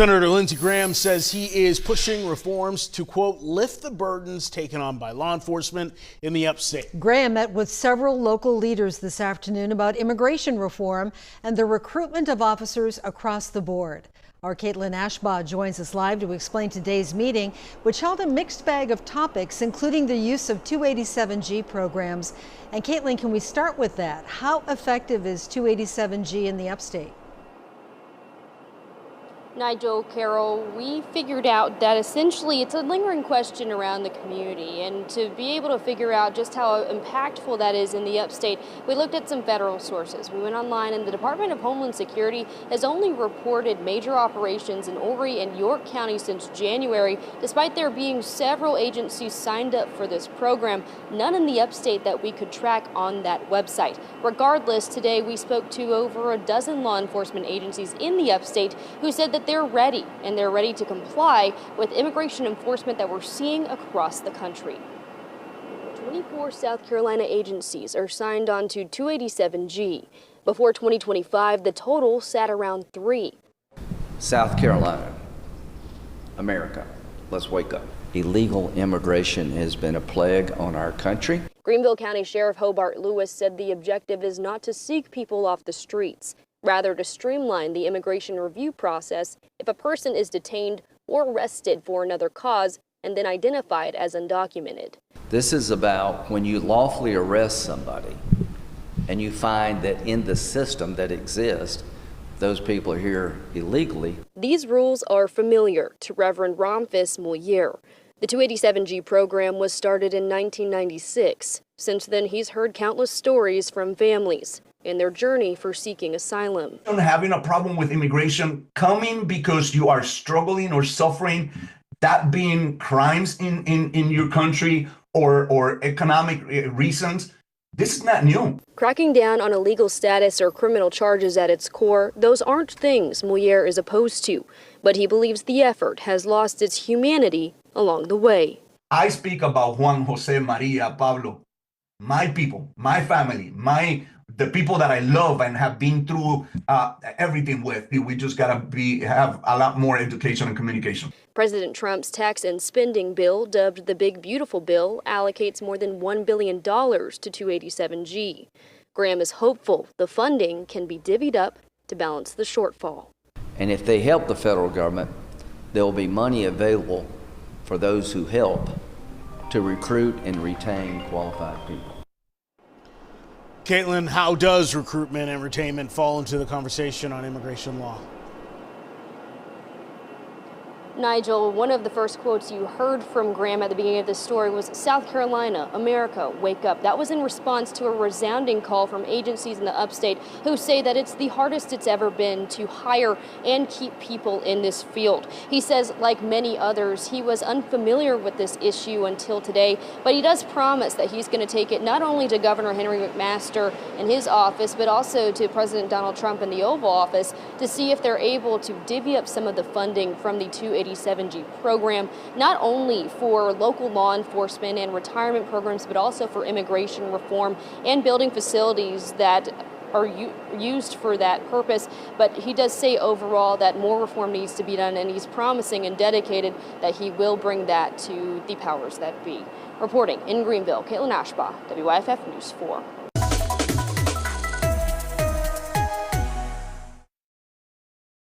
Senator Lindsey Graham says he is pushing reforms to, quote, lift the burdens taken on by law enforcement in the upstate. Graham met with several local leaders this afternoon about immigration reform and the recruitment of officers across the board. Our Caitlin Ashbaugh joins us live to explain today's meeting, which held a mixed bag of topics, including the use of 287G programs. And Caitlin, can we start with that? How effective is 287G in the upstate? Nigel, Carol, we figured out that essentially it's a lingering question around the community, and to be able to figure out just how impactful that is in the upstate, we looked at some federal sources. We went online, and the Department of Homeland Security has only reported major operations in Horry and York County since January, despite there being several agencies signed up for this program, none in the upstate that we could track on that website. Regardless, today we spoke to over a dozen law enforcement agencies in the upstate who said that they're ready, and they're ready to comply with immigration enforcement that we're seeing across the country. 24 South Carolina agencies are signed on to 287G. Before 2025, the total sat around 3. South Carolina, America, let's wake up. Illegal immigration has been a plague on our country. Greenville County Sheriff Hobart Lewis said the objective is not to seek people off the streets, rather to streamline the immigration review process if a person is detained or arrested for another cause and then identified as undocumented. This is about when you lawfully arrest somebody and you find that in the system that exists, those people are here illegally. These rules are familiar to Reverend Romfus Moyer. The 287G program was started in 1996. Since then, he's heard countless stories from families in their journey for seeking asylum. Having a problem with immigration coming because you are struggling or suffering, that being crimes in your country or economic reasons, this is not new. Cracking down on illegal status or criminal charges at its core, those aren't things Moyer is opposed to, but he believes the effort has lost its humanity along the way. I speak about Juan, Jose, Maria, Pablo, my people, my family, the people that I love and have been through everything with. We just gotta have a lot more education and communication. President Trump's tax and spending bill, dubbed the Big Beautiful Bill, allocates more than $1 billion to 287G. Graham is hopeful the funding can be divvied up to balance the shortfall. And if they help the federal government, there will be money available for those who help to recruit and retain qualified people. Caitlin, how does recruitment and retainment fall into the conversation on immigration law? Nigel, one of the first quotes you heard from Graham at the beginning of this story was "South Carolina, America, wake up." That was in response to a resounding call from agencies in the upstate who say that it's the hardest it's ever been to hire and keep people in this field. He says, like many others, he was unfamiliar with this issue until today, but he does promise that he's going to take it not only to Governor Henry McMaster in his office, but also to President Donald Trump in the Oval Office to see if they're able to divvy up some of the funding from the 287G program, not only for local law enforcement and retirement programs, but also for immigration reform and building facilities that are used for that purpose. But he does say overall that more reform needs to be done, and he's promising and dedicated that he will bring that to the powers that be. Reporting in Greenville, Caitlin Ashbaugh, WYFF News 4.